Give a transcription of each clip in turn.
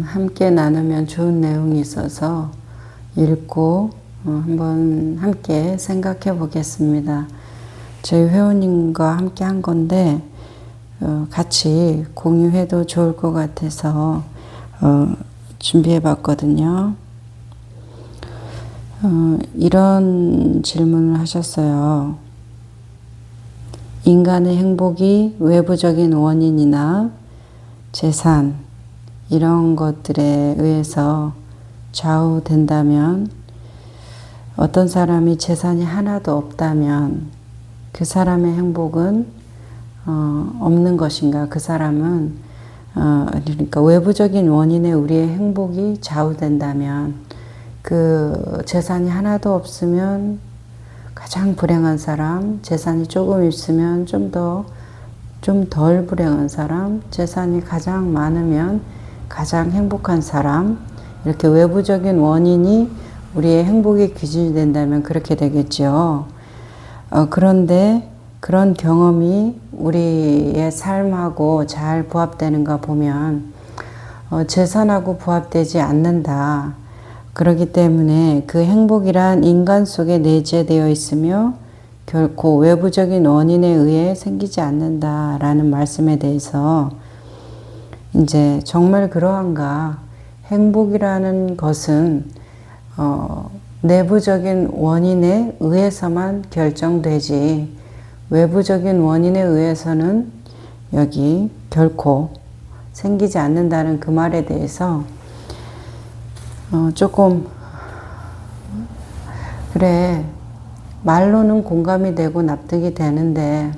함께 나누면 좋은 내용이 있어서 읽고 한번 함께 생각해 보겠습니다. 저희 회원님과 함께 한 건데 같이 공유해도 좋을 것 같아서 준비해 봤거든요. 이런 질문을 하셨어요. 인간의 행복이 외부적인 원인이나 재산 이런 것들에 의해서 좌우된다면, 어떤 사람이 재산이 하나도 없다면 그 사람의 행복은 없는 것인가? 그 사람은 그러니까 외부적인 원인에 우리의 행복이 좌우된다면, 그 재산이 하나도 없으면 가장 불행한 사람, 재산이 조금 있으면 좀 덜 불행한 사람, 재산이 가장 많으면 가장 행복한 사람, 이렇게 외부적인 원인이 우리의 행복의 기준이 된다면 그렇게 되겠죠. 그런데 그런 경험이 우리의 삶하고 잘 부합되는가 보면 재산하고 부합되지 않는다. 그렇기 때문에 그 행복이란 인간 속에 내재되어 있으며 결코 외부적인 원인에 의해 생기지 않는다라는 말씀에 대해서 이제 정말 그러한가? 행복이라는 것은 내부적인 원인에 의해서만 결정되지 외부적인 원인에 의해서는 여기 결코 생기지 않는다는 그 말에 대해서 조금 그래, 말로는 공감이 되고 납득이 되는데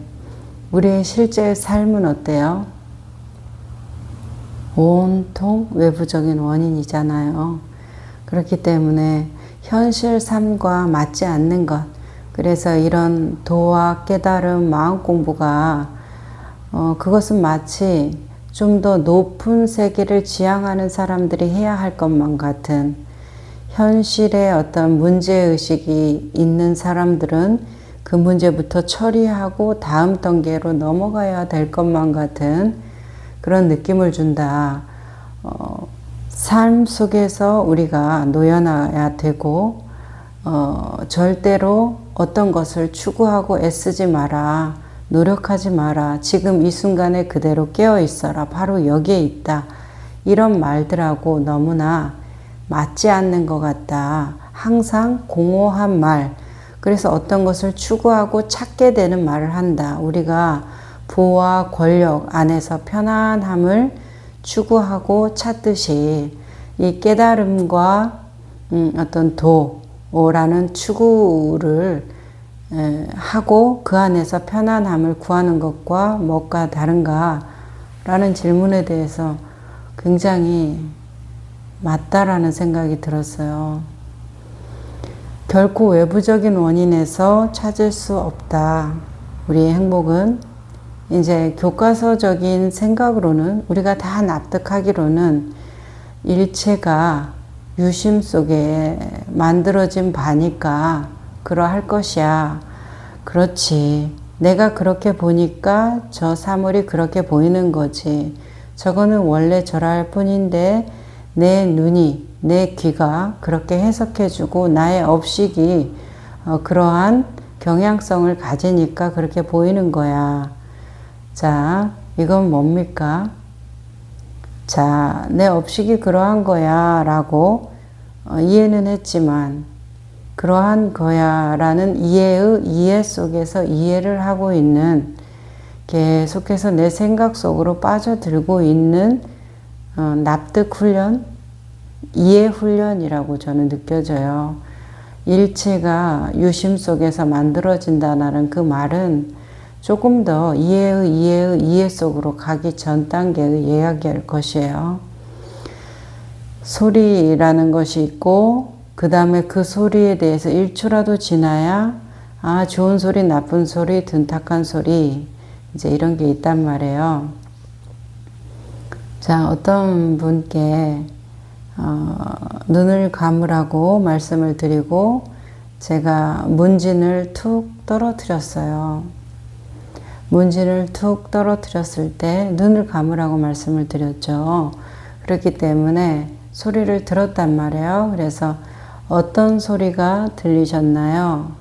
우리의 실제 삶은 어때요? 온통 외부적인 원인이잖아요. 그렇기 때문에 현실 삶과 맞지 않는 것, 그래서 이런 도와 깨달음, 마음 공부가 그것은 마치 좀 더 높은 세계를 지향하는 사람들이 해야 할 것만 같은, 현실에 어떤 문제의식이 있는 사람들은 그 문제부터 처리하고 다음 단계로 넘어가야 될 것만 같은 그런 느낌을 준다. 삶 속에서 우리가 놓여놔야 되고 절대로 어떤 것을 추구하고 애쓰지 마라. 노력하지 마라. 지금 이 순간에 그대로 깨어 있어라. 바로 여기에 있다. 이런 말들하고 너무나 맞지 않는 것 같다. 항상 공허한 말. 그래서 어떤 것을 추구하고 찾게 되는 말을 한다. 우리가 부와 권력 안에서 편안함을 추구하고 찾듯이 이 깨달음과 어떤 도라는 추구를 하고 그 안에서 편안함을 구하는 것과 뭐가 다른가? 라는 질문에 대해서 굉장히 맞다라는 생각이 들었어요. 결코 외부적인 원인에서 찾을 수 없다. 우리의 행복은 이제 교과서적인 생각으로는 우리가 다 납득하기로는 일체가 유심 속에 만들어진 바니까 그러할 것이야. 그렇지. 내가 그렇게 보니까 저 사물이 그렇게 보이는 거지. 저거는 원래 저럴 뿐인데 내 눈이, 내 귀가 그렇게 해석해주고 나의 업식이 그러한 경향성을 가지니까 그렇게 보이는 거야. 자, 이건 뭡니까? 자, 내 업식이 그러한 거야 라고 이해는 했지만 그러한 거야 라는 이해 속에서 이해를 하고 있는, 계속해서 내 생각 속으로 빠져들고 있는 납득 훈련, 이해 훈련이라고 저는 느껴져요. 일체가 유심 속에서 만들어진다는 그 말은 조금 더 이해 속으로 가기 전 단계의 이야기할 것이에요. 소리라는 것이 있고 그 다음에 그 소리에 대해서 1초라도 지나야 좋은 소리, 나쁜 소리, 둔탁한 소리, 이제 이런 게 있단 말이에요. 자, 어떤 분께 눈을 감으라고 말씀을 드리고 제가 문진을 툭 떨어뜨렸어요. 문진을 툭 떨어뜨렸을 때 눈을 감으라고 말씀을 드렸죠. 그렇기 때문에 소리를 들었단 말이에요. 그래서 어떤 소리가 들리셨나요?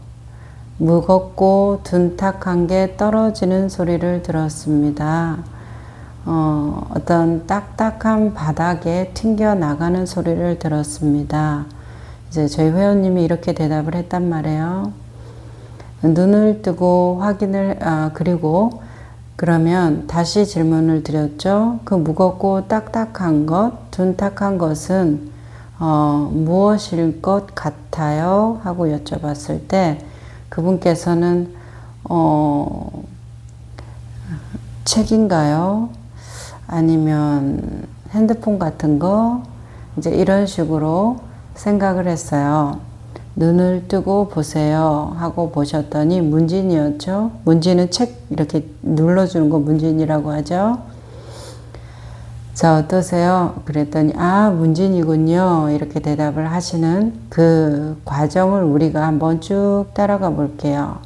무겁고 둔탁한 게 떨어지는 소리를 들었습니다. 어떤 딱딱한 바닥에 튕겨나가는 소리를 들었습니다. 이제 저희 회원님이 이렇게 대답을 했단 말이에요. 눈을 뜨고 그리고 그러면 다시 질문을 드렸죠. 그 무겁고 딱딱한 것, 둔탁한 것은 무엇일 것 같아요? 하고 여쭤봤을 때 그분께서는 책인가요? 아니면 핸드폰 같은 거? 이제 이런 식으로 생각을 했어요. 눈을 뜨고 보세요 하고 보셨더니 문진이었죠. 문진은 책 이렇게 눌러주는 거 문진이라고 하죠. 자, 어떠세요? 그랬더니 문진이군요 이렇게 대답을 하시는 그 과정을 우리가 한번 쭉 따라가 볼게요.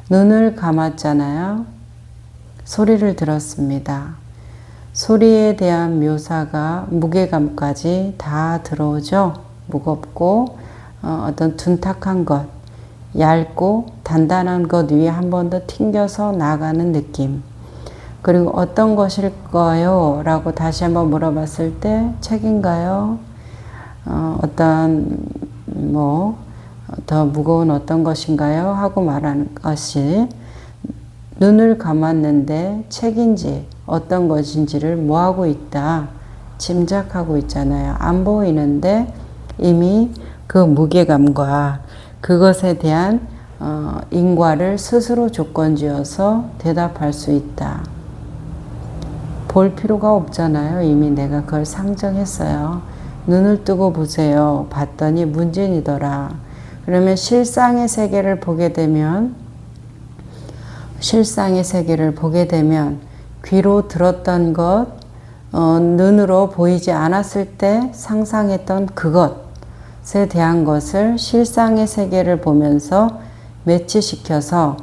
눈을 감았잖아요. 소리를 들었습니다. 소리에 대한 묘사가 무게감까지 다 들어오죠. 무겁고 어떤 둔탁한 것, 얇고 단단한 것 위에 한 번 더 튕겨서 나가는 느낌. 그리고 어떤 것일까요? 라고 다시 한번 물어봤을 때 책인가요? 더 무거운 어떤 것인가요? 하고 말하는 것이 눈을 감았는데 책인지 어떤 것인지를 뭐하고 있다? 짐작하고 있잖아요. 안 보이는데 이미 그 무게감과 그것에 대한 인과를 스스로 조건지어서 대답할 수 있다. 볼 필요가 없잖아요. 이미 내가 그걸 상정했어요. 눈을 뜨고 보세요. 봤더니 문진이더라. 그러면 실상의 세계를 보게 되면 귀로 들었던 것, 눈으로 보이지 않았을 때 상상했던 그것에 대한 것을 실상의 세계를 보면서 매치시켜서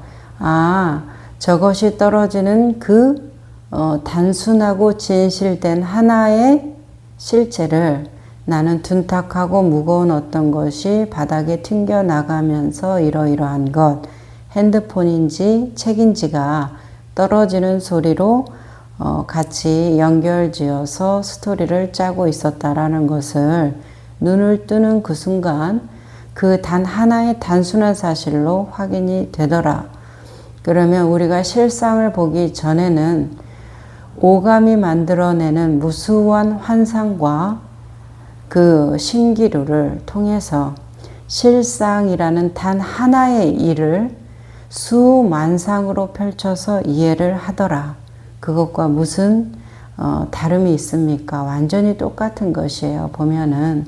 저것이 떨어지는 그 단순하고 진실된 하나의 실체를 나는 둔탁하고 무거운 어떤 것이 바닥에 튕겨나가면서 이러이러한 것, 핸드폰인지 책인지가 떨어지는 소리로 같이 연결지어서 스토리를 짜고 있었다라는 것을 눈을 뜨는 그 순간 그 단 하나의 단순한 사실로 확인이 되더라. 그러면 우리가 실상을 보기 전에는 오감이 만들어내는 무수한 환상과 그 신기루를 통해서 실상이라는 단 하나의 일을 수만상으로 펼쳐서 이해를 하더라. 그것과 무슨 다름이 있습니까? 완전히 똑같은 것이에요. 보면은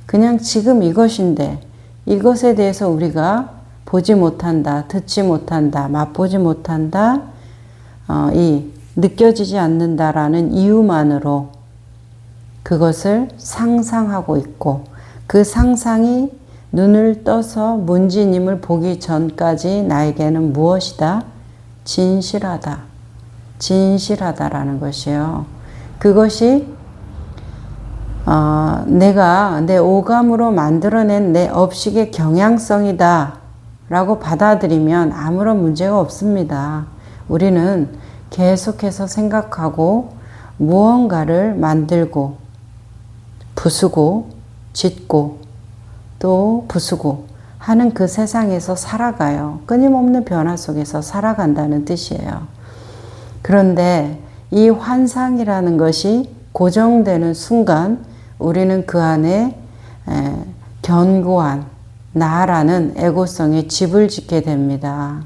그냥 지금 이것인데 이것에 대해서 우리가 보지 못한다, 듣지 못한다, 맛보지 못한다, 느껴지지 않는다라는 이유만으로 그것을 상상하고 있고 그 상상이 눈을 떠서 문지님을 보기 전까지 나에게는 무엇이다? 진실하다. 진실하다라는 것이요. 그것이 내가 내 오감으로 만들어낸 내 업식의 경향성이다 라고 받아들이면 아무런 문제가 없습니다. 우리는 계속해서 생각하고 무언가를 만들고 부수고 짓고 또 부수고 하는 그 세상에서 살아가요. 끊임없는 변화 속에서 살아간다는 뜻이에요. 그런데 이 환상이라는 것이 고정되는 순간 우리는 그 안에 견고한 나라는 에고성에 집을 짓게 됩니다.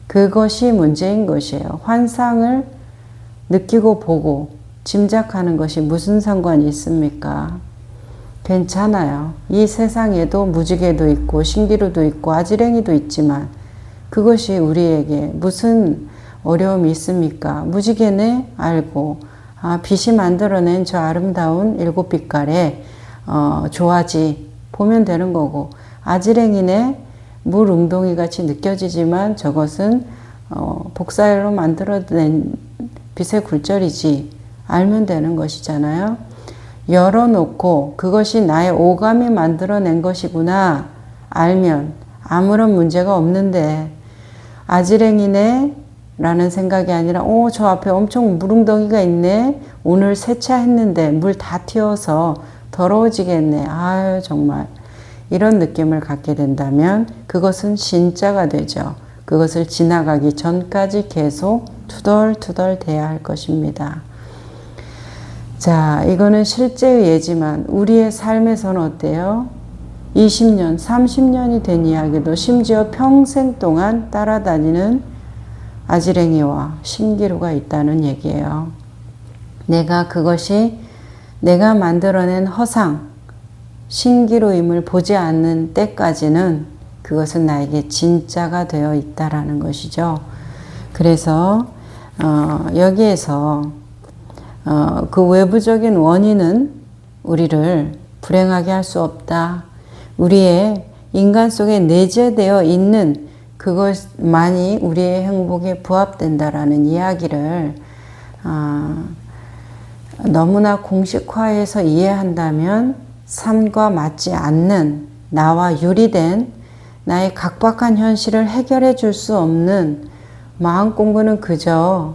그것이 문제인 것이에요. 환상을 느끼고 보고 짐작하는 것이 무슨 상관이 있습니까? 괜찮아요. 이 세상에도 무지개도 있고 신기루도 있고 아지랭이도 있지만 그것이 우리에게 무슨 어려움이 있습니까? 무지개네 알고 빛이 만들어낸 저 아름다운 7빛깔의 조화지 보면 되는 거고 아지랭이네 물 웅덩이 같이 느껴지지만 저것은 복사열로 만들어낸 빛의 굴절이지 알면 되는 것이잖아요. 열어놓고 그것이 나의 오감이 만들어낸 것이구나 알면 아무런 문제가 없는데, 아지랭이네 라는 생각이 아니라 저 앞에 엄청 물웅덩이가 있네, 오늘 세차했는데 물 다 튀어서 더러워지겠네, 아유 정말, 이런 느낌을 갖게 된다면 그것은 진짜가 되죠. 그것을 지나가기 전까지 계속 투덜투덜 대야 할 것입니다. 자, 이거는 실제의 예지만 우리의 삶에서는 어때요? 20년, 30년이 된 이야기도 심지어 평생 동안 따라다니는 아지랭이와 신기루가 있다는 얘기예요. 그것이 내가 만들어낸 허상, 신기루임을 보지 않는 때까지는 그것은 나에게 진짜가 되어 있다라는 것이죠. 그래서 여기에서 그 외부적인 원인은 우리를 불행하게 할 수 없다. 우리의 인간 속에 내재되어 있는 그것만이 우리의 행복에 부합된다라는 이야기를 너무나 공식화해서 이해한다면 삶과 맞지 않는, 나와 유리된 나의 각박한 현실을 해결해 줄 수 없는, 마음 공부는 그저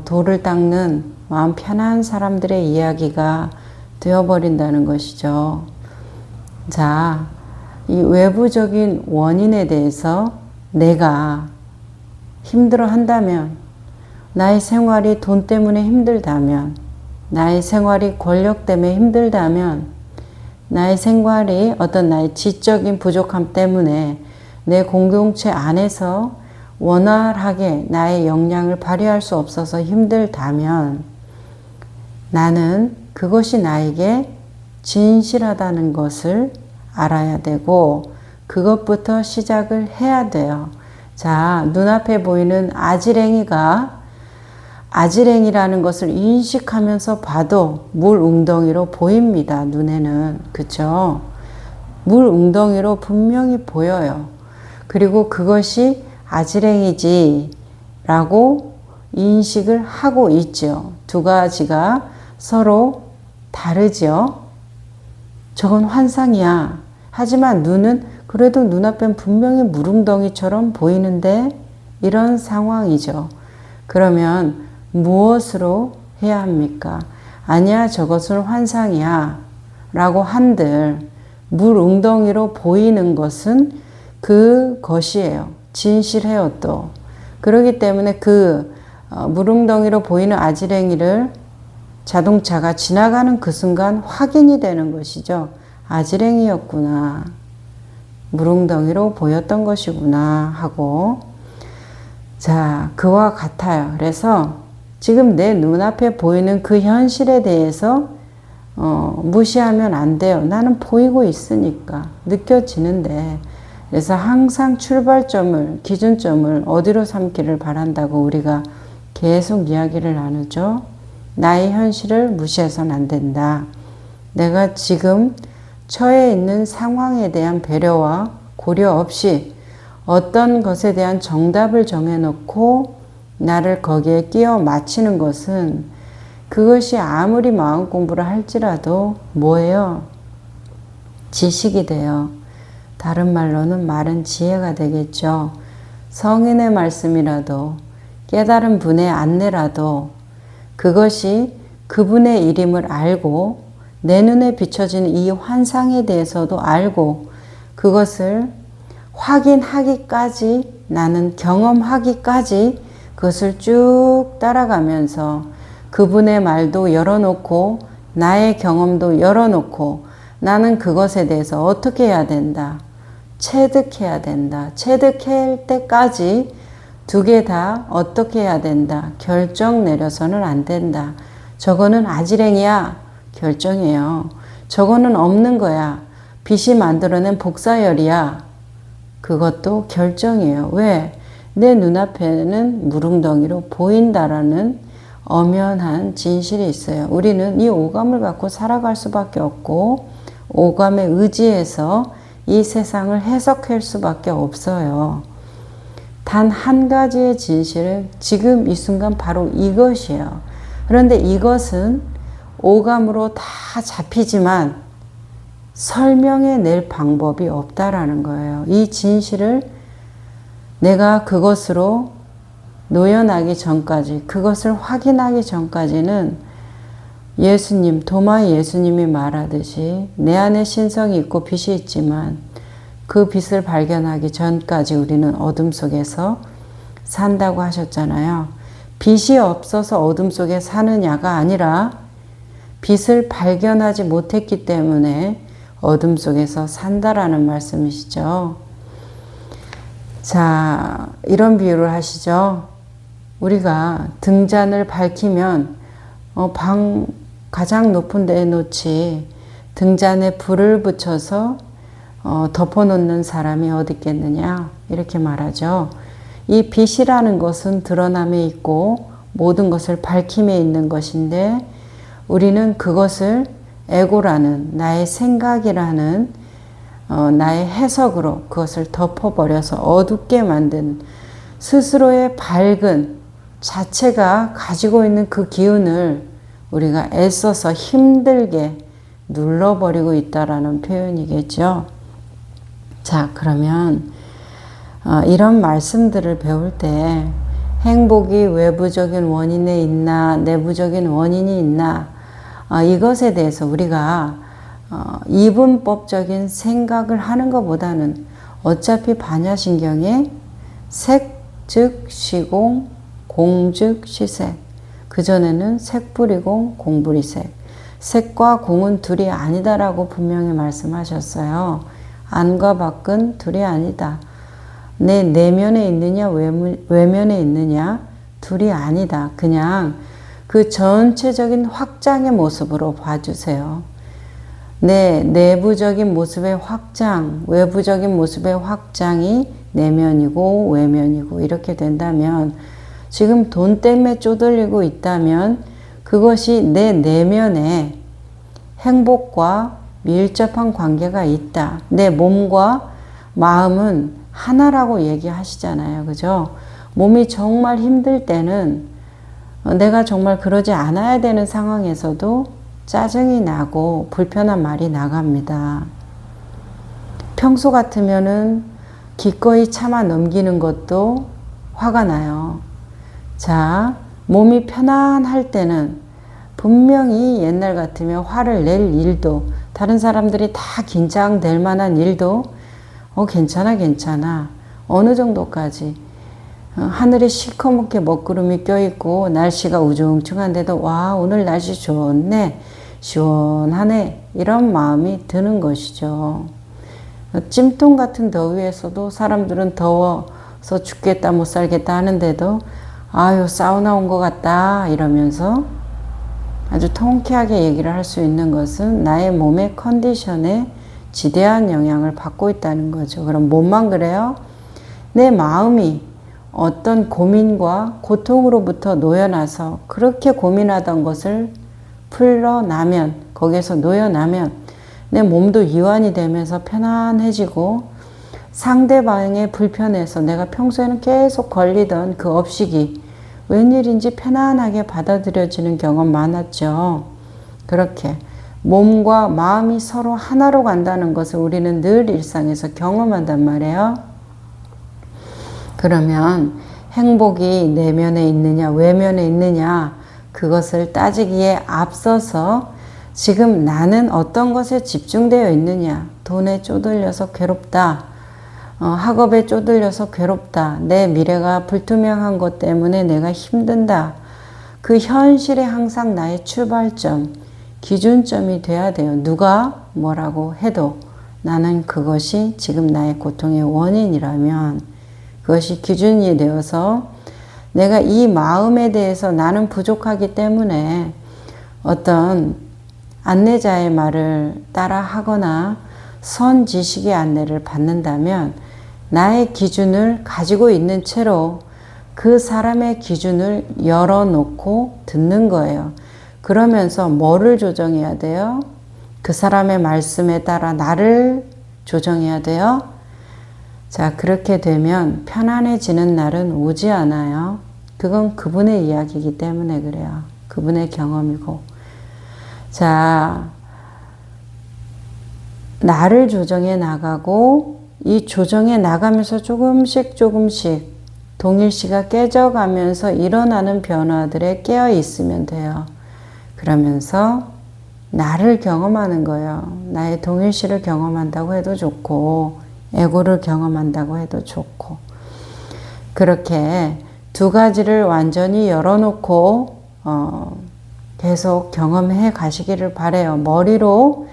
돌을 닦는 마음 편한 사람들의 이야기가 되어버린다는 것이죠. 자, 이 외부적인 원인에 대해서 내가 힘들어 한다면, 나의 생활이 돈 때문에 힘들다면, 나의 생활이 권력 때문에 힘들다면, 나의 생활이 어떤 나의 지적인 부족함 때문에 내 공동체 안에서 원활하게 나의 역량을 발휘할 수 없어서 힘들다면, 나는 그것이 나에게 진실하다는 것을 알아야 되고 그것부터 시작을 해야 돼요. 자, 눈앞에 보이는 아지랭이라는 것을 인식하면서 봐도 물 웅덩이로 보입니다. 눈에는. 그쵸? 물 웅덩이로 분명히 보여요. 그리고 그것이 아지랭이지 라고 인식을 하고 있죠. 두 가지가 서로 다르죠. 저건 환상이야. 하지만 눈은 그래도 눈앞엔 분명히 물웅덩이처럼 보이는데, 이런 상황이죠. 그러면 무엇으로 해야 합니까? 아니야, 저것은 환상이야 라고 한들 물웅덩이로 보이는 것은 그것이에요. 진실해요. 또 그렇기 때문에 그 물웅덩이로 보이는 아지랭이를 자동차가 지나가는 그 순간 확인이 되는 것이죠. 아지랭이였구나, 물웅덩이로 보였던 것이구나 하고. 자, 그와 같아요. 그래서 지금 내 눈앞에 보이는 그 현실에 대해서 무시하면 안 돼요. 나는 보이고 있으니까 느껴지는데. 그래서 항상 출발점을, 기준점을 어디로 삼기를 바란다고 우리가 계속 이야기를 나누죠. 나의 현실을 무시해서는 안 된다. 내가 지금 처해 있는 상황에 대한 배려와 고려 없이 어떤 것에 대한 정답을 정해놓고 나를 거기에 끼워 맞추는 것은, 그것이 아무리 마음 공부를 할지라도 뭐예요? 지식이 돼요. 다른 말로는 말은 지혜가 되겠죠. 성인의 말씀이라도, 깨달은 분의 안내라도 그것이 그분의 일임을 알고 내 눈에 비춰지는 이 환상에 대해서도 알고 그것을 확인하기까지, 나는 경험하기까지 그것을 쭉 따라가면서 그분의 말도 열어놓고 나의 경험도 열어놓고 나는 그것에 대해서 어떻게 해야 된다, 체득해야 된다, 체득할 때까지 두 개 다 어떻게 해야 된다, 결정 내려서는 안 된다. 저거는 아지랭이야, 결정이에요. 저거는 없는 거야, 빛이 만들어낸 복사열이야, 그것도 결정이에요. 왜? 내 눈앞에는 물웅덩이로 보인다라는 엄연한 진실이 있어요. 우리는 이 오감을 갖고 살아갈 수밖에 없고 오감에 의지해서 이 세상을 해석할 수밖에 없어요. 단 한 가지의 진실은 지금 이 순간 바로 이것이에요. 그런데 이것은 오감으로 다 잡히지만 설명해 낼 방법이 없다라는 거예요. 이 진실을 내가 그것으로 노연하기 전까지, 그것을 확인하기 전까지는 예수님, 도마 예수님이 말하듯이 내 안에 신성이 있고 빛이 있지만 그 빛을 발견하기 전까지 우리는 어둠 속에서 산다고 하셨잖아요. 빛이 없어서 어둠 속에 사느냐가 아니라 빛을 발견하지 못했기 때문에 어둠 속에서 산다라는 말씀이시죠. 자, 이런 비유를 하시죠. 우리가 등잔을 밝히면 방 가장 높은 데에 놓지 등잔에 불을 붙여서 덮어놓는 사람이 어디 있겠느냐 이렇게 말하죠. 이 빛이라는 것은 드러남에 있고 모든 것을 밝힘에 있는 것인데 우리는 그것을 에고라는 나의 생각이라는 나의 해석으로 그것을 덮어버려서 어둡게 만든 스스로의 밝은 자체가 가지고 있는 그 기운을 우리가 애써서 힘들게 눌러버리고 있다라는 표현이겠죠. 자, 그러면 이런 말씀들을 배울 때 행복이 외부적인 원인에 있나 내부적인 원인이 있나 이것에 대해서 우리가 이분법적인 생각을 하는 것보다는 어차피 반야신경에 색, 즉, 시공, 공, 즉, 시색. 그전에는 색불이공, 공불이색. 색과 공은 둘이 아니다라고 분명히 말씀하셨어요. 안과 밖은 둘이 아니다. 내 내면에 있느냐 외면에 있느냐 둘이 아니다. 그냥 그 전체적인 확장의 모습으로 봐주세요. 내 내부적인 모습의 확장, 외부적인 모습의 확장이 내면이고 외면이고 이렇게 된다면 지금 돈 때문에 쪼들리고 있다면 그것이 내 내면에 행복과 밀접한 관계가 있다. 내 몸과 마음은 하나라고 얘기하시잖아요. 그죠? 몸이 정말 힘들 때는 내가 정말 그러지 않아야 되는 상황에서도 짜증이 나고 불편한 말이 나갑니다. 평소 같으면은 기꺼이 참아 넘기는 것도 화가 나요. 자, 몸이 편안할 때는 분명히 옛날 같으면 화를 낼 일도 다른 사람들이 다 긴장될 만한 일도 괜찮아 어느 정도까지 하늘에 시커멓게 먹구름이 껴있고 날씨가 우중충한데도 와 오늘 날씨 좋네 시원하네 이런 마음이 드는 것이죠. 찜통 같은 더위에서도 사람들은 더워서 죽겠다 못 살겠다 하는데도 아유 사우나 온 것 같다 이러면서 아주 통쾌하게 얘기를 할 수 있는 것은 나의 몸의 컨디션에 지대한 영향을 받고 있다는 거죠. 그럼 몸만 그래요? 내 마음이 어떤 고민과 고통으로부터 놓여나서 그렇게 고민하던 것을 풀러나면 거기에서 놓여나면 내 몸도 이완이 되면서 편안해지고 상대방의 불편해서 내가 평소에는 계속 걸리던 그 업식이 웬일인지 편안하게 받아들여지는 경험 많았죠. 그렇게 몸과 마음이 서로 하나로 간다는 것을 우리는 늘 일상에서 경험한단 말이에요. 그러면 행복이 내면에 있느냐 외면에 있느냐 그것을 따지기에 앞서서 지금 나는 어떤 것에 집중되어 있느냐 돈에 쪼들려서 괴롭다 학업에 쪼들려서 괴롭다 내 미래가 불투명한 것 때문에 내가 힘든다 그 현실이 항상 나의 출발점 기준점이 돼야 돼요. 누가 뭐라고 해도 나는 그것이 지금 나의 고통의 원인이라면 그것이 기준이 되어서 내가 이 마음에 대해서 나는 부족하기 때문에 어떤 안내자의 말을 따라 하거나 선지식의 안내를 받는다면 나의 기준을 가지고 있는 채로 그 사람의 기준을 열어놓고 듣는 거예요. 그러면서 뭐를 조정해야 돼요? 그 사람의 말씀에 따라 나를 조정해야 돼요. 자, 그렇게 되면 편안해지는 날은 오지 않아요. 그건 그분의 이야기이기 때문에 그래요. 그분의 경험이고. 자, 나를 조정해 나가고 이 조정해 나가면서 조금씩 동일시가 깨져가면서 일어나는 변화들에 깨어 있으면 돼요. 그러면서 나를 경험하는 거예요. 나의 동일시를 경험한다고 해도 좋고 에고를 경험한다고 해도 좋고, 그렇게 두 가지를 완전히 열어놓고 계속 경험해 가시기를 바래요. 머리로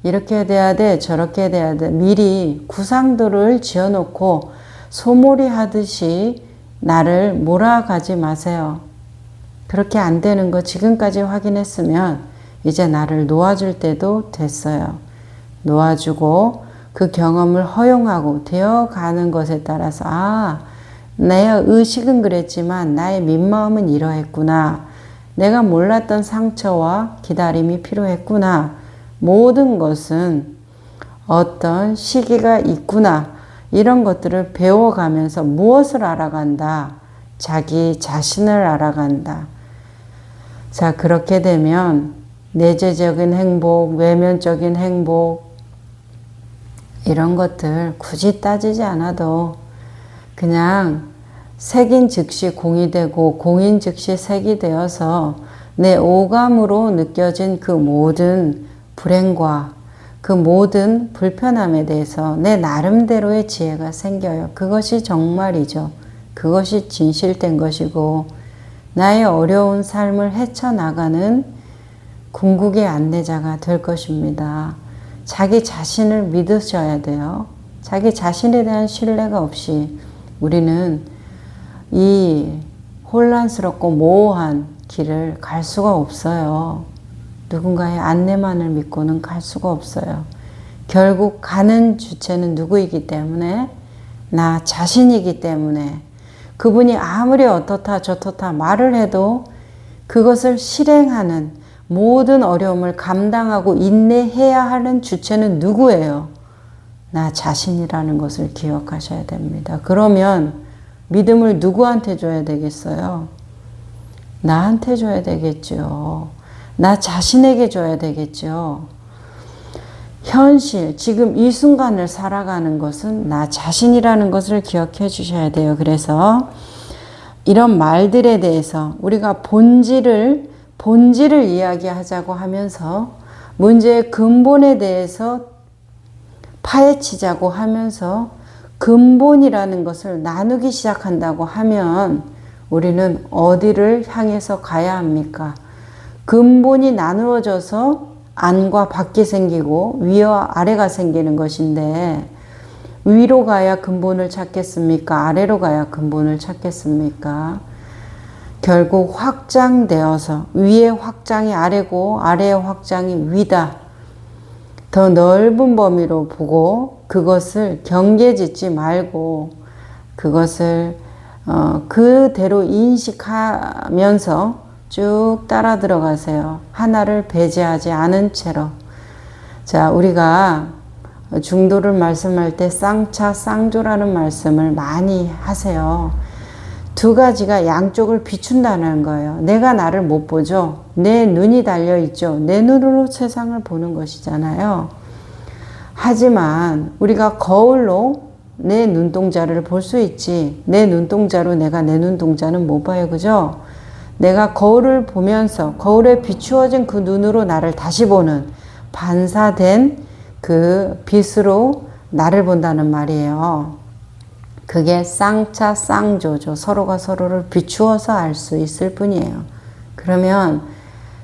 이렇게 돼야 돼, 저렇게 돼야 돼, 미리 구상들을 지어놓고 소몰이 하듯이 나를 몰아가지 마세요. 그렇게 안 되는 거 지금까지 확인했으면 이제 나를 놓아줄 때도 됐어요. 놓아주고 그 경험을 허용하고 되어가는 것에 따라서, 아, 내 의식은 그랬지만 나의 민마음은 이러했구나. 내가 몰랐던 상처와 기다림이 필요했구나. 모든 것은 어떤 시기가 있구나. 이런 것들을 배워가면서 무엇을 알아간다? 자기 자신을 알아간다. 자, 그렇게 되면 내재적인 행복, 외면적인 행복, 이런 것들 굳이 따지지 않아도 그냥 색인 즉시 공이 되고 공인 즉시 색이 되어서 내 오감으로 느껴진 그 모든 불행과 그 모든 불편함에 대해서 내 나름대로의 지혜가 생겨요. 그것이 정말이죠. 그것이 진실된 것이고 나의 어려운 삶을 헤쳐나가는 궁극의 안내자가 될 것입니다. 자기 자신을 믿으셔야 돼요. 자기 자신에 대한 신뢰가 없이 우리는 이 혼란스럽고 모호한 길을 갈 수가 없어요. 누군가의 안내만을 믿고는 갈 수가 없어요. 결국 가는 주체는 누구이기 때문에? 나 자신이기 때문에. 그분이 아무리 어떻다 저렇다 말을 해도 그것을 실행하는, 모든 어려움을 감당하고 인내해야 하는 주체는 누구예요? 나 자신이라는 것을 기억하셔야 됩니다. 그러면 믿음을 누구한테 줘야 되겠어요? 나한테 줘야 되겠죠. 나 자신에게 줘야 되겠죠. 현실, 지금 이 순간을 살아가는 것은 나 자신이라는 것을 기억해 주셔야 돼요. 그래서 이런 말들에 대해서 우리가 본질을 이야기하자고 하면서 문제의 근본에 대해서 파헤치자고 하면서 근본이라는 것을 나누기 시작한다고 하면 우리는 어디를 향해서 가야 합니까? 근본이 나누어져서 안과 밖이 생기고 위와 아래가 생기는 것인데 위로 가야 근본을 찾겠습니까? 아래로 가야 근본을 찾겠습니까? 결국 확장되어서 위의 확장이 아래고 아래의 확장이 위다. 더 넓은 범위로 보고 그것을 경계짓지 말고 그것을 그대로 인식하면서 쭉 따라 들어가세요. 하나를 배제하지 않은 채로. 자, 우리가 중도를 말씀할 때 쌍차 쌍조라는 말씀을 많이 하세요. 두 가지가 양쪽을 비춘다는 거예요. 내가 나를 못 보죠. 내 눈이 달려있죠. 내 눈으로 세상을 보는 것이잖아요. 하지만 우리가 거울로 내 눈동자를 볼 수 있지, 내 눈동자로 내가 내 눈동자는 못 봐요. 그죠? 내가 거울을 보면서 거울에 비추어진 그 눈으로 나를 다시 보는 반사된 그 빛으로 나를 본다는 말이에요. 그게 쌍차 쌍조죠. 서로가 서로를 비추어서 알 수 있을 뿐이에요. 그러면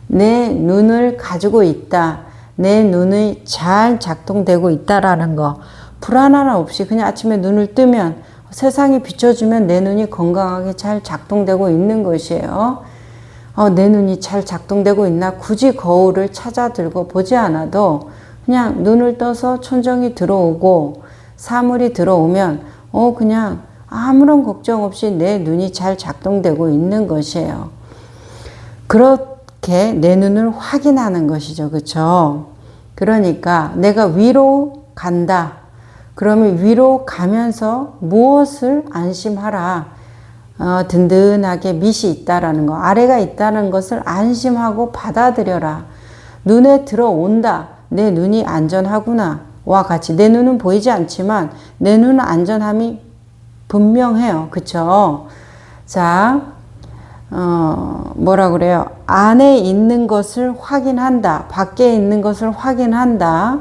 내 눈을 가지고 있다. 내 눈이 잘 작동되고 있다라는 거. 불안 하나 없이 그냥 아침에 눈을 뜨면 세상이 비춰주면 내 눈이 건강하게 잘 작동되고 있는 것이에요. 내 눈이 잘 작동되고 있나? 굳이 거울을 찾아 들고 보지 않아도 그냥 눈을 떠서 천정이 들어오고 사물이 들어오면 그냥 아무런 걱정 없이 내 눈이 잘 작동되고 있는 것이에요. 그렇게 내 눈을 확인하는 것이죠. 그렇죠? 그러니까 내가 위로 간다. 그러면 위로 가면서 무엇을 안심하라. 든든하게 밑이 있다라는 거, 아래가 있다는 것을 안심하고 받아들여라. 눈에 들어온다. 내 눈이 안전하구나. 와 같이 내 눈은 보이지 않지만 내 눈은 안전함이 분명해요. 그쵸? 자, 뭐라 그래요? 안에 있는 것을 확인한다. 밖에 있는 것을 확인한다.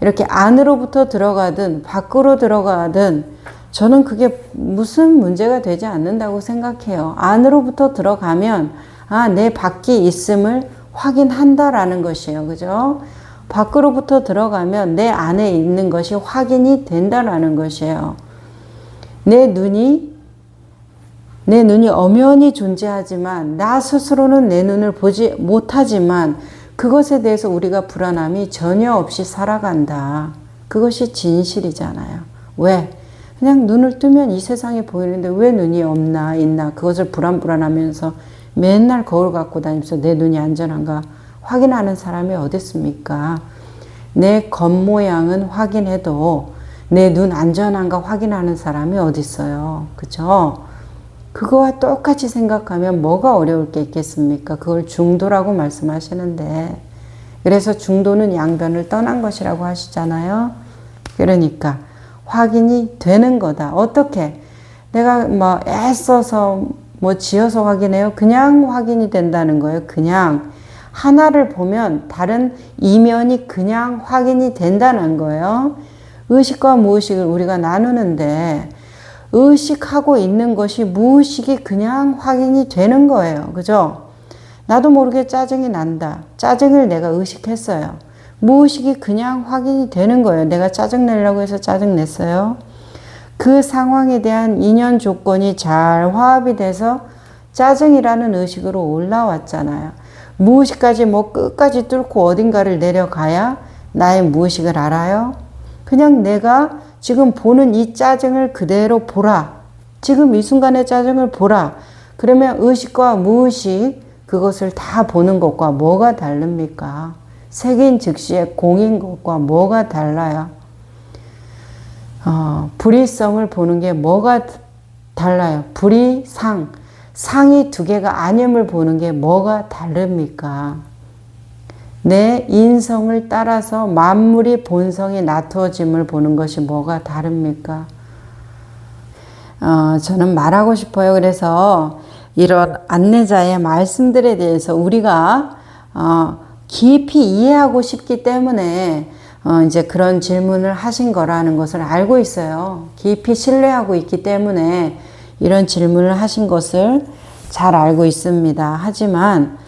이렇게 안으로부터 들어가든 밖으로 들어가든 저는 그게 무슨 문제가 되지 않는다고 생각해요. 안으로부터 들어가면 내 밖이 있음을 확인한다라는 것이에요. 그죠? 밖으로부터 들어가면 내 안에 있는 것이 확인이 된다라는 것이에요. 내 눈이 엄연히 존재하지만 나 스스로는 내 눈을 보지 못하지만 그것에 대해서 우리가 불안함이 전혀 없이 살아간다. 그것이 진실이잖아요. 왜? 그냥 눈을 뜨면 이 세상이 보이는데 왜 눈이 없나 있나 그것을 불안하면서 맨날 거울 갖고 다니면서 내 눈이 안전한가 확인하는 사람이 어디 있습니까? 내 겉모양은 확인해도 내 눈 안전한가 확인하는 사람이 어디 있어요? 그죠? 그거와 똑같이 생각하면 뭐가 어려울 게 있겠습니까? 그걸 중도라고 말씀하시는데 그래서 중도는 양변을 떠난 것이라고 하시잖아요. 그러니까 확인이 되는 거다. 어떻게? 내가 뭐 애써서 뭐 지어서 확인해요? 그냥 확인이 된다는 거예요. 그냥 하나를 보면 다른 이면이 그냥 확인이 된다는 거예요. 의식과 무의식을 우리가 나누는데 의식하고 있는 것이 무의식이 그냥 확인이 되는 거예요. 그죠? 나도 모르게 짜증이 난다. 짜증을 내가 의식했어요. 무의식이 그냥 확인이 되는 거예요. 내가 짜증 내려고 해서 짜증 냈어요. 그 상황에 대한 인연 조건이 잘 화합이 돼서 짜증이라는 의식으로 올라왔잖아요. 무의식까지 뭐 끝까지 뚫고 어딘가를 내려가야 나의 무의식을 알아요. 그냥 내가 지금 보는 이 짜증을 그대로 보라. 지금 이 순간의 짜증을 보라. 그러면 의식과 무의식 그것을 다 보는 것과 뭐가 다릅니까? 색인 즉시의 공인 것과 뭐가 달라요? 불이성을 보는 게 뭐가 달라요? 불이 상이 두 개가 아님을 보는 게 뭐가 다릅니까? 내 인성을 따라서 만물이 본성이 나투어짐을 보는 것이 뭐가 다릅니까? 저는 말하고 싶어요. 그래서 이런 안내자의 말씀들에 대해서 우리가 깊이 이해하고 싶기 때문에 이제 그런 질문을 하신 거라는 것을 알고 있어요. 깊이 신뢰하고 있기 때문에 이런 질문을 하신 것을 잘 알고 있습니다. 하지만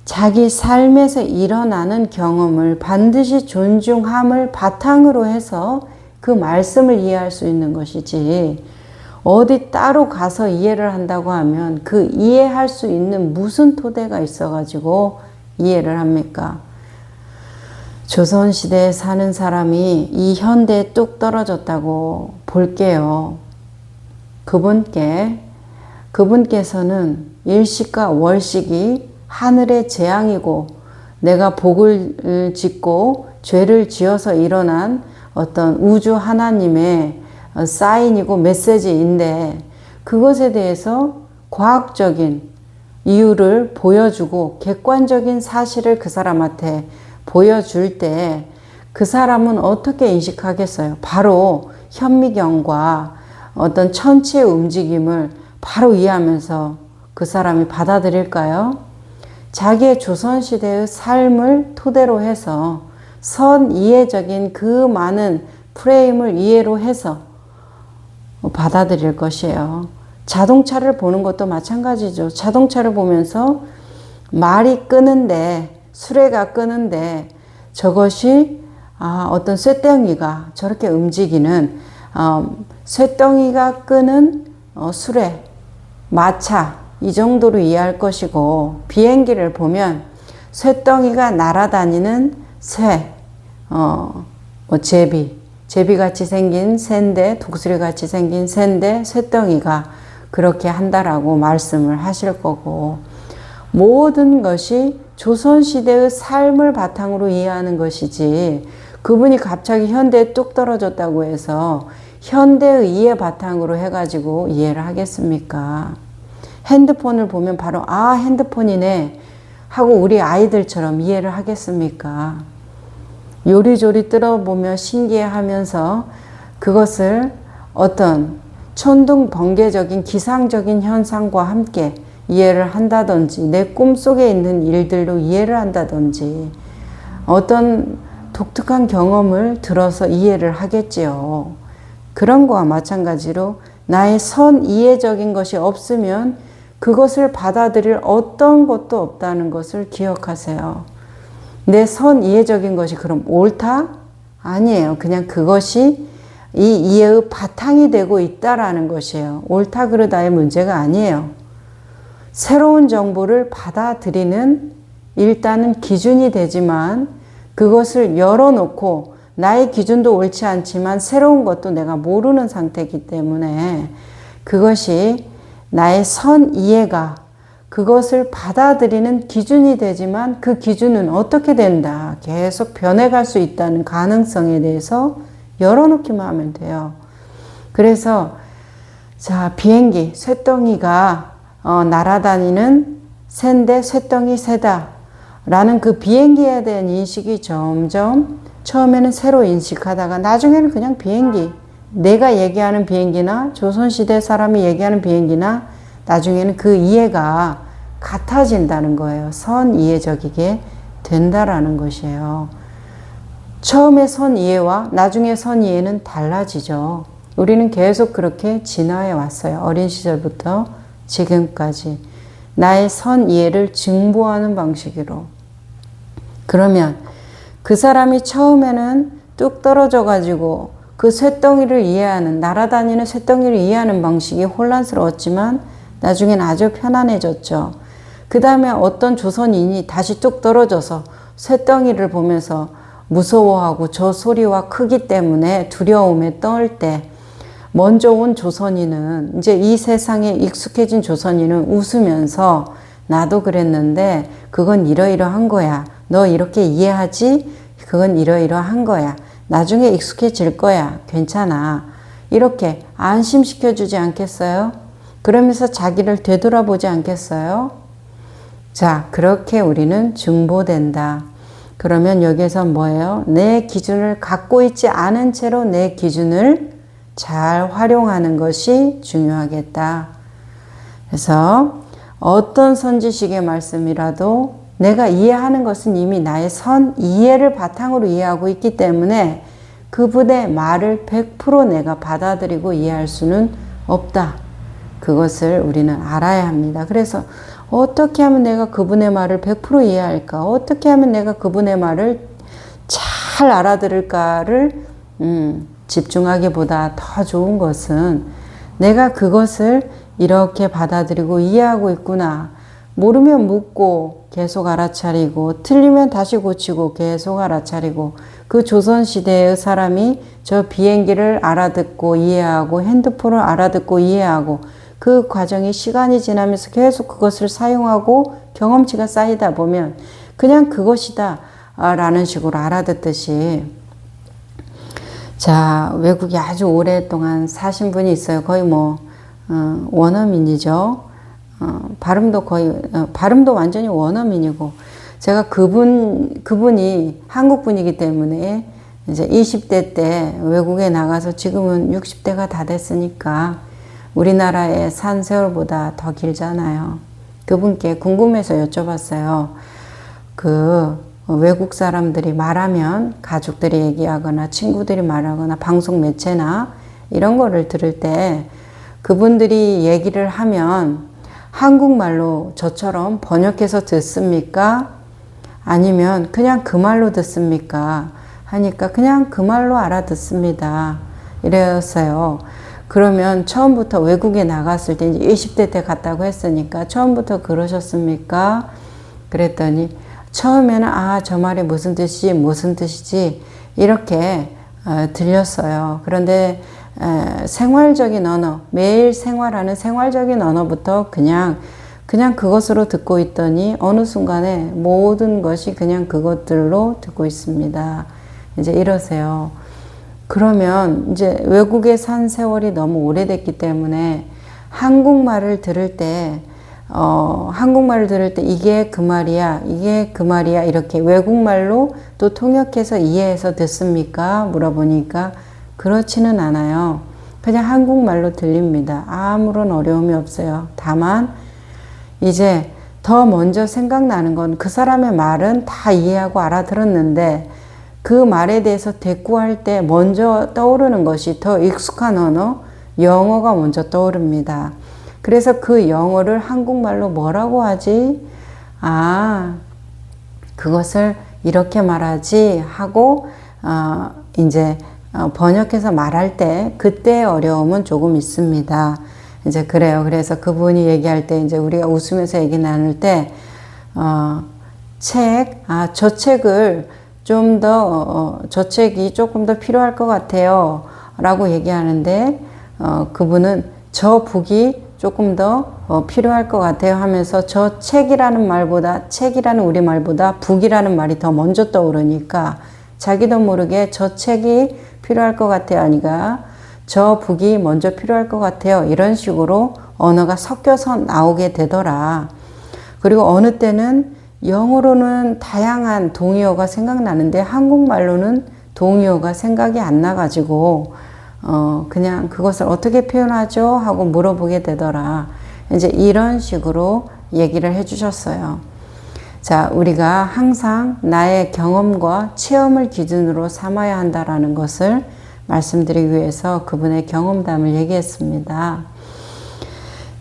자기 삶에서 일어나는 경험을 반드시 존중함을 바탕으로 해서 그 말씀을 이해할 수 있는 것이지 어디 따로 가서 이해를 한다고 하면 그 이해할 수 있는 무슨 토대가 있어가지고 이해를 합니까? 조선시대에 사는 사람이 이 현대에 뚝 떨어졌다고 볼게요. 그분께서는 일식과 월식이 하늘의 재앙이고 내가 복을 짓고 죄를 지어서 일어난 어떤 우주 하나님의 사인이고 메시지인데 그것에 대해서 과학적인 이유를 보여주고 객관적인 사실을 그 사람한테 보여줄 때 그 사람은 어떻게 인식하겠어요? 바로 현미경과 어떤 천체의 움직임을 바로 이해하면서 그 사람이 받아들일까요? 자기의 조선시대의 삶을 토대로 해서 선이해적인 그 많은 프레임을 이해로 해서 받아들일 것이에요. 자동차를 보는 것도 마찬가지죠. 자동차를 보면서 말이 끄는데 수레가 끄는데 저것이 어떤 쇳덩이가 저렇게 움직이는 쇳덩이가 끄는 수레, 마차 이 정도로 이해할 것이고 비행기를 보면 쇳덩이가 날아다니는 새, 제비같이 생긴 새인데 독수리같이 생긴 새인데 쇳덩이가 그렇게 한다라고 말씀을 하실 거고 모든 것이 조선시대의 삶을 바탕으로 이해하는 것이지 그분이 갑자기 현대에 뚝 떨어졌다고 해서 현대의 이해 바탕으로 해가지고 이해를 하겠습니까? 핸드폰을 보면 바로 핸드폰이네. 하고 우리 아이들처럼 이해를 하겠습니까? 요리조리 뜯어보며 신기해하면서 그것을 어떤 천둥번개적인 기상적인 현상과 함께 이해를 한다든지 내 꿈속에 있는 일들로 이해를 한다든지 어떤 독특한 경험을 들어서 이해를 하겠지요. 그런 거와 마찬가지로 나의 선이해적인 것이 없으면 그것을 받아들일 어떤 것도 없다는 것을 기억하세요. 내 선이해적인 것이 그럼 옳다? 아니에요. 그냥 그것이 이 이해의 바탕이 되고 있다라는 것이에요. 옳다 그르다의 문제가 아니에요. 새로운 정보를 받아들이는 일단은 기준이 되지만 그것을 열어놓고 나의 기준도 옳지 않지만 새로운 것도 내가 모르는 상태이기 때문에 그것이 나의 선이해가 그것을 받아들이는 기준이 되지만 그 기준은 어떻게 된다. 계속 변해갈 수 있다는 가능성에 대해서 열어놓기만 하면 돼요. 그래서 자, 비행기 쇳덩이가 날아다니는 새인데 쇳덩이 새다 라는 그 비행기에 대한 인식이 점점 처음에는 새로 인식하다가 나중에는 그냥 비행기, 내가 얘기하는 비행기나 조선시대 사람이 얘기하는 비행기나 나중에는 그 이해가 같아진다는 거예요. 선이해적이게 된다라는 것이에요. 처음에 선이해와 나중에 선이해는 달라지죠. 우리는 계속 그렇게 진화해 왔어요. 어린 시절부터 지금까지. 나의 선이해를 증보하는 방식으로. 그러면 그 사람이 처음에는 뚝 떨어져 가지고 그 쇳덩이를 이해하는, 날아다니는 쇳덩이를 이해하는 방식이 혼란스러웠지만 나중엔 아주 편안해졌죠. 그 다음에 어떤 조선인이 다시 뚝 떨어져서 쇳덩이를 보면서 무서워하고 저 소리와 크기 때문에 두려움에 떨 때 먼저 온 조선인은, 이제 이 세상에 익숙해진 조선인은 웃으면서 나도 그랬는데 그건 이러이러한 거야. 너 이렇게 이해하지? 그건 이러이러한 거야. 나중에 익숙해질 거야. 괜찮아. 이렇게 안심시켜주지 않겠어요? 그러면서 자기를 되돌아보지 않겠어요? 자, 그렇게 우리는 증보된다. 그러면 여기에서 뭐예요? 내 기준을 갖고 있지 않은 채로 내 기준을 잘 활용하는 것이 중요하겠다. 그래서 어떤 선지식의 말씀이라도 내가 이해하는 것은 이미 나의 선이해를 바탕으로 이해하고 있기 때문에 그분의 말을 100% 내가 받아들이고 이해할 수는 없다. 그것을 우리는 알아야 합니다. 그래서 어떻게 하면 내가 그분의 말을 100% 이해할까? 어떻게 하면 내가 그분의 말을 잘 알아들을까를 집중하기보다 더 좋은 것은 내가 그것을 이렇게 받아들이고 이해하고 있구나. 모르면 묻고 계속 알아차리고 틀리면 다시 고치고 계속 알아차리고 그 조선시대의 사람이 저 비행기를 알아듣고 이해하고 핸드폰을 알아듣고 이해하고 그 과정이 시간이 지나면서 계속 그것을 사용하고 경험치가 쌓이다 보면 그냥 그것이다 라는 식으로 알아듣듯이 자, 외국에 아주 오랫동안 사신 분이 있어요. 거의 뭐 원어민이죠. 발음도 완전히 원어민이고 제가 그분이 한국 분이기 때문에 이제 20대 때 외국에 나가서 지금은 60대가 다 됐으니까 우리나라의 산 세월보다 더 길잖아요. 그분께 궁금해서 여쭤봤어요. 그 외국 사람들이 말하면 가족들이 얘기하거나 친구들이 말하거나 방송 매체나 이런 거를 들을 때 그분들이 얘기를 하면 한국말로 저처럼 번역해서 듣습니까? 아니면 그냥 그 말로 듣습니까? 하니까 그냥 그 말로 알아듣습니다. 이랬어요. 그러면 처음부터 외국에 나갔을 때 이제 20대 때 갔다고 했으니까 처음부터 그러셨습니까? 그랬더니 처음에는 아, 저 말이 무슨 뜻이지 이렇게 들렸어요. 그런데 생활적인 언어, 매일 생활하는 생활적인 언어부터 그냥 그것으로 듣고 있더니 어느 순간에 모든 것이 그냥 그것들로 듣고 있습니다. 이제 이러세요. 그러면 이제 외국에 산 세월이 너무 오래됐기 때문에 한국말을 들을 때 한국말을 들을 때 이게 그 말이야, 이게 그 말이야 이렇게 외국말로 또 통역해서 이해해서 듣습니까? 물어보니까 그렇지는 않아요. 그냥 한국말로 들립니다. 아무런 어려움이 없어요. 다만 이제 더 먼저 생각나는 건 그 사람의 말은 다 이해하고 알아들었는데 그 말에 대해서 대꾸할 때 먼저 떠오르는 것이 더 익숙한 언어, 영어가 먼저 떠오릅니다. 그래서 그 영어를 한국말로 뭐라고 하지? 아, 그것을 이렇게 말하지 하고 이제 번역해서 말할 때 그때의 어려움은 조금 있습니다. 이제 그래요. 그래서 그분이 얘기할 때 이제 우리가 웃으면서 얘기 나눌 때 저 책을 좀 더 저 책이 조금 더 필요할 것 같아요. 라고 얘기하는데 그분은 저 북이 조금 더 필요할 것 같아요 하면서 저 책이라는 말보다 책이라는 우리말보다 북이라는 말이 더 먼저 떠오르니까 자기도 모르게 저 책이 필요할 것 같아요 아니가 저 북이 먼저 필요할 것 같아요 이런 식으로 언어가 섞여서 나오게 되더라. 그리고 어느 때는 영어로는 다양한 동의어가 생각나는데 한국말로는 동의어가 생각이 안 나가지고 그냥 그것을 어떻게 표현하죠? 하고 물어보게 되더라. 이제 이런 식으로 얘기를 해주셨어요. 자, 우리가 항상 나의 경험과 체험을 기준으로 삼아야 한다라는 것을 말씀드리기 위해서 그분의 경험담을 얘기했습니다.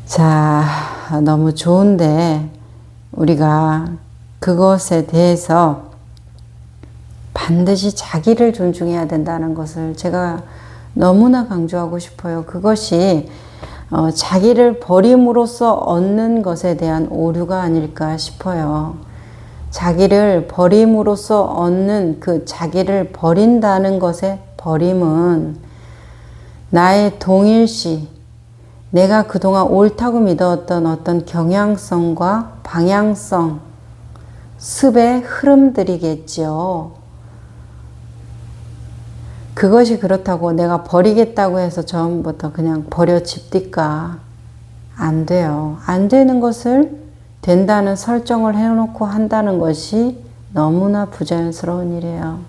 자, 너무 좋은데 우리가 그것에 대해서 반드시 자기를 존중해야 된다는 것을 제가 너무나 강조하고 싶어요. 그것이 자기를 버림으로써 얻는 것에 대한 오류가 아닐까 싶어요. 자기를 버림으로써 얻는 그 자기를 버린다는 것의 버림은 나의 동일시, 내가 그동안 옳다고 믿었던 어떤 경향성과 방향성, 습의 흐름들이겠죠. 그것이 그렇다고 내가 버리겠다고 해서 처음부터 그냥 버려집니까? 안 돼요. 안 되는 것을 된다는 설정을 해놓고 한다는 것이 너무나 부자연스러운 일이에요.